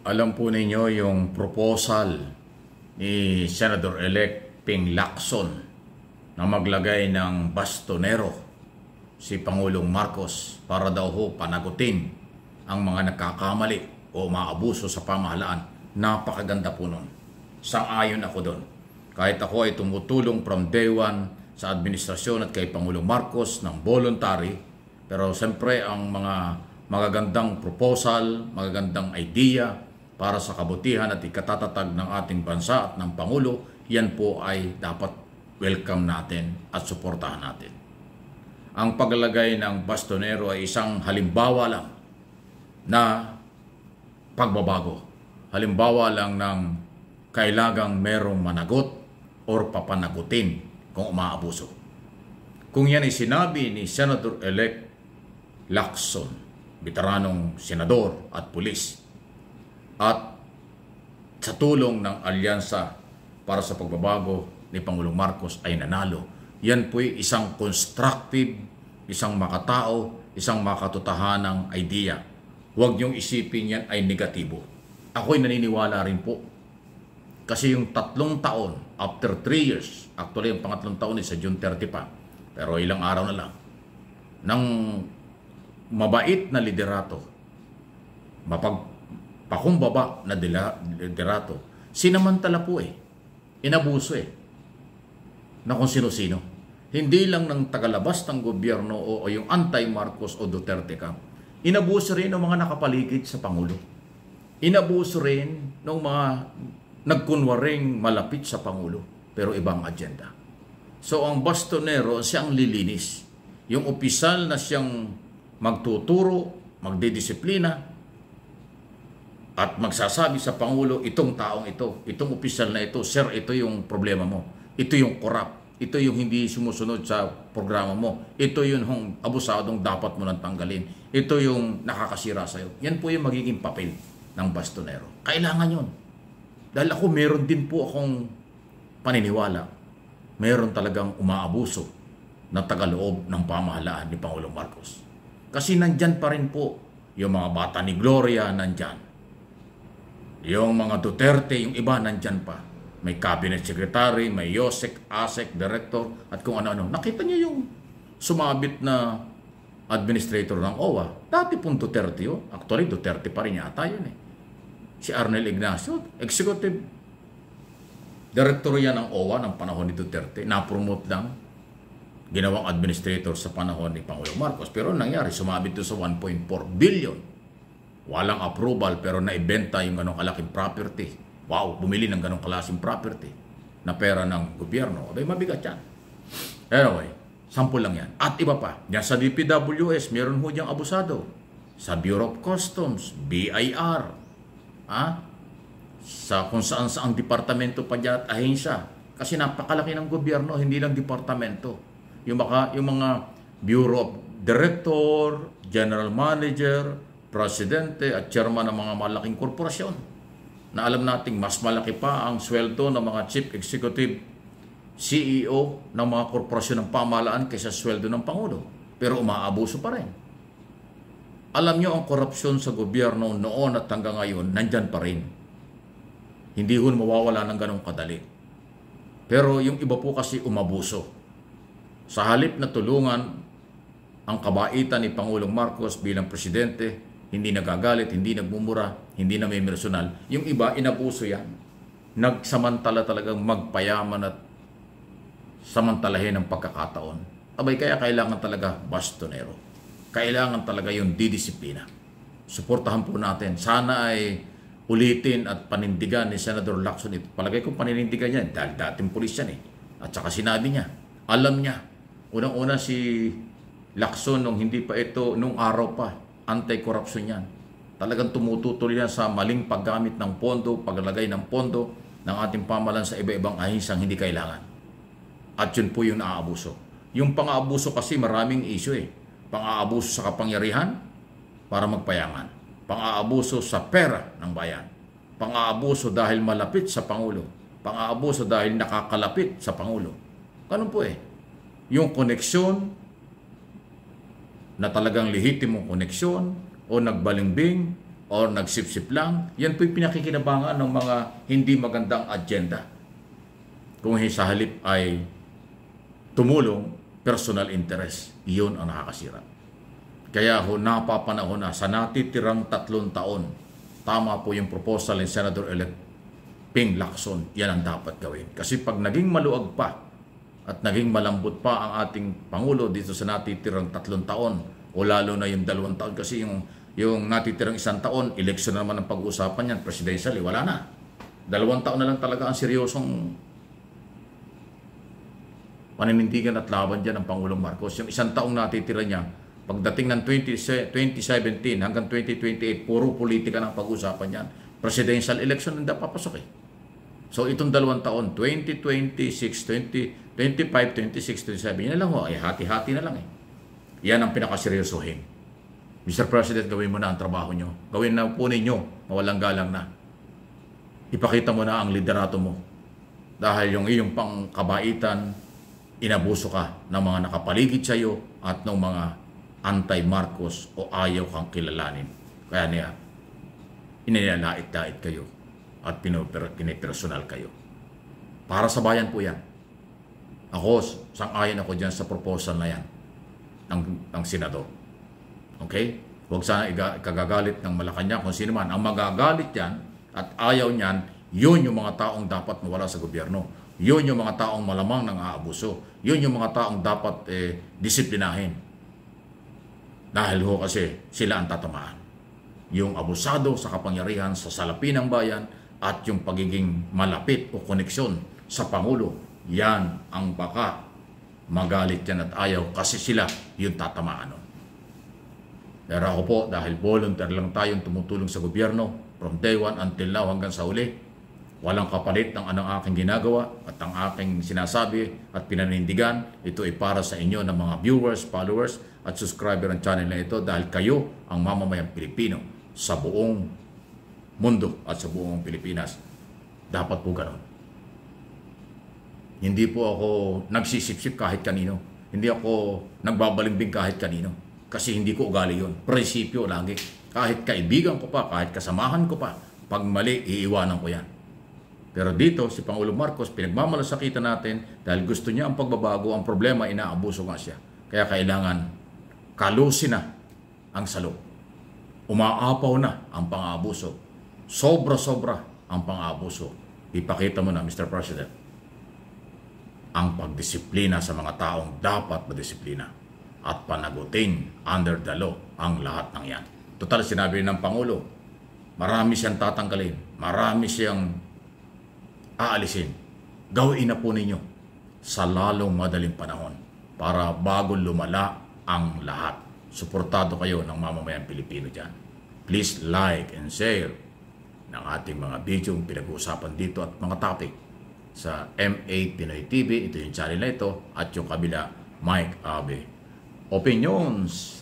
Alam po ninyo yung proposal ni Senator-elect Ping Lacson na maglagay ng bastonero si Pangulong Marcos para daw ho panagutin ang mga nagkakamali o maabuso sa pamahalaan. Napakaganda po nun. Sang-ayon ako doon. Kahit ako ay tumutulong from day one sa administrasyon at kay Pangulong Marcos ng voluntary, pero siyempre ang mga magagandang proposal, magagandang idea para sa kabutihan at ikatatatag ng ating bansa at ng Pangulo, yan po ay dapat welcome natin at suportahan natin. Ang paglalagay ng bastonero ay isang halimbawa lang na pagbabago. Halimbawa lang ng kailangang merong managot or papanagutin kung umaabuso. Kung yan ay sinabi ni Senator-elect Lacson, veteranong senador at pulis, at sa tulong ng alyansa para sa pagbabago ni Pangulong Marcos ay nanalo, yan po'y isang constructive, isang makatao, isang makatotohanang idea. Huwag niyong isipin yan ay negatibo. Ako'y naniniwala rin po. Kasi yung 3 taon, after 3 years, actually yung pangatlong taon ay sa June 30 pa, pero ilang araw na lang, ng mabait na liderato, pakumbaba na liderato, sinamantala po inabuso na kung sino-sino. Hindi lang ng tagalabas ng gobyerno o yung anti-Marcos o Duterte camp. Inabuso rin ng mga nakapaligid sa Pangulo. Inabuso rin ng mga nagkunwaring malapit sa Pangulo, pero ibang agenda. So ang bastonero siyang lilinis. Yung opisyal na siyang magtuturo, magdidisiplina, at magsasabi sa Pangulo, itong taong ito, itong opisyal na ito, sir, ito yung problema mo. Ito yung corrupt. Ito yung hindi sumusunod sa programa mo. Ito yung abusadong dapat mo nang tanggalin. Ito yung nakakasira sa'yo. Yan po yung magiging papel ng bastonero. Kailangan yun. Dahil ako, meron din po akong paniniwala. Meron talagang umaabuso na tagaloob ng pamahalaan ni Pangulong Marcos. Kasi nandyan pa rin po yung mga bata ni Gloria, nandyan. Yung mga Duterte, yung iba nandyan pa. May cabinet secretary, may YOSEC, ASEC, director, at kung ano-ano. Nakita niyo yung sumabit na administrator ng OWA. Dati pong Duterte yun. Actually, Duterte pa rin yata yun Si Arnel Ignacio, executive director yan ng OWA ng panahon ni Duterte. Na-promote lang. Ginawang administrator sa panahon ni Pangulong Marcos. Pero nangyari, sumabit doon sa 1.4 billion. Walang approval pero naibenta yung ganong kalaking property. Wow, bumili ng ganong klaseng property na pera ng gobyerno. Abay, mabigat yan. Anyway, sample lang yan. At iba pa, yan sa DPWS, meron ho diyang abusado. Sa Bureau of Customs, BIR, sa kung saan saang departamento pa dyan at ahensya. Kasi napakalaki ng gobyerno, hindi lang departamento. Yung mga Bureau of Director, General Manager, Presidente at Chairman ng mga malaking korporasyon na alam nating mas malaki pa ang sweldo ng mga Chief Executive CEO ng mga korporasyon ng pamahalaan kaysa sweldo ng Pangulo. Pero umaabuso pa rin. Alam nyo ang korupsyon sa gobyerno noon at hanggang ngayon, nandyan pa rin. Hindi ho mawawala ng ganong kadali. Pero yung iba po kasi umabuso. Sa halip na tulungan ang kabaitan ni Pangulong Marcos bilang presidente, hindi nagagalit, hindi nagmumura, hindi na may personal. Yung iba, inabuso yan. Nagsamantala talagang magpayaman at samantalahin ang pagkakataon. Abay, kaya kailangan talaga bastonero. Kailangan talaga yung didisiplina. Suportahan po natin. Sana ay ulitin at panindigan ni Senator Lacson. Palagay ko paninindigan yan dahil dating pulis yan At saka sinabi niya, alam niya. Unang-una si Lacson nung hindi pa ito, nung araw pa, anti-corruption yan. Talagang tumututuloy yan sa maling paggamit ng pondo, paglalagay ng pondo ng ating pamahalaan sa iba-ibang ahinsang hindi kailangan. At yun po yung naaabuso. Yung pang-aabuso kasi maraming issue Pang-aabuso sa kapangyarihan para magpayangan. Pang-aabuso sa pera ng bayan. Pang-aabuso dahil malapit sa Pangulo. Pang-aabuso dahil nakakalapit sa Pangulo. Ganun po Yung koneksyon na talagang lehitimong koneksyon o nagbalingbing or nagsipsip lang, yan po yung pinakikinabangan ng mga hindi magandang agenda. Kung sa halip ay tumulong, personal interest, iyon ang nakakasira. Kaya ho, napapanahon na sa natitirang 3 taon, tama po yung proposal ni Senator-elect Ping Lacson, yan ang dapat gawin. Kasi pag naging maluag pa at naging malambot pa ang ating Pangulo dito sa natitirang 3 taon, o lalo na yung 2 taon, kasi yung natitirang 1 taon, eleksyon naman ang pag-uusapan yan, presidential, wala na. 2 taon na lang talaga ang seryosong paninindigan at laban dyan ng Pangulong Marcos. Yung 1 taong natitira niya, pagdating ng 2017 hanggang 2028, puro politika ng pag-usapan yan. Presidential election hindi papasok eh. So itong 2 taon, 2026, 2025, 26, 27, yan lang ho, ay hati-hati na lang eh. Yan ang pinakaseryosohin. Mr. President, gawin mo na ang trabaho nyo. Gawin na po ninyo, mawalang galang na. Ipakita mo na ang liderato mo. Dahil yung iyong pangkabaitan, inabuso ka ng mga nakapaligid sa iyo at ng mga anti-Marcos o ayaw kang kilalanin. Kaya niya, inilalait-lait kayo at pinipersonal kayo. Para sa bayan po yan. Ako, sang-ayon ako dyan sa proposal na yan ng Senador. Okay? Huwag sana ikagagalit ng Malacanang kung sino man. Ang magagalit yan at ayaw niyan, yun yung mga taong dapat mawala sa gobyerno. Yun yung mga taong malamang nang aabuso. Yun yung mga taong dapat disiplinahin. Dahil ho kasi sila ang tatamaan. Yung abusado sa kapangyarihan sa salapi ng bayan at yung pagiging malapit o koneksyon sa Pangulo, yan ang baka magalit yan at ayaw kasi sila yung tatamaan nun. Pero ako po, dahil volunteer lang tayong tumutulong sa gobyerno from day 1 until now hanggang sa uli, walang kapalit ng anong aking ginagawa at ang aking sinasabi at pinanindigan. Ito ay para sa inyo ng mga viewers, followers at subscriber ng channel na ito dahil kayo ang mamamayang Pilipino sa buong mundo at sa buong Pilipinas. Dapat po ganun. Hindi po ako nagsisipsip kahit kanino. Hindi ako nagbabalimbing kahit kanino. Kasi hindi ko ugali yun. Prinsipyo lagi. Kahit kaibigan ko pa, kahit kasamahan ko pa, pag mali, iiwanan ko yan. Pero dito, si Pangulong Marcos, pinagmamalasakitan natin dahil gusto niya ang pagbabago, ang problema, inaabuso nga siya. Kaya kailangan kalusin na ang salo. Umaapaw na ang pang-aabuso. Sobra-sobra ang pang-aabuso. Ipakita mo na, Mr. President, ang pagdisiplina sa mga taong dapat madisiplina at panagutin under the law ang lahat ng yan. Total, sinabi ng Pangulo, marami siyang tatanggalin, marami siyang aalisin. Gawin na po ninyo sa lalong madaling panahon para bago lumala ang lahat. Suportado kayo ng mamamayang Pilipino dyan. Please like and share ng ating mga video pinag-uusapan dito at mga topic sa MA Pinoy TV. Ito yung channel na ito at yung kabila, Mike Abe. Opinions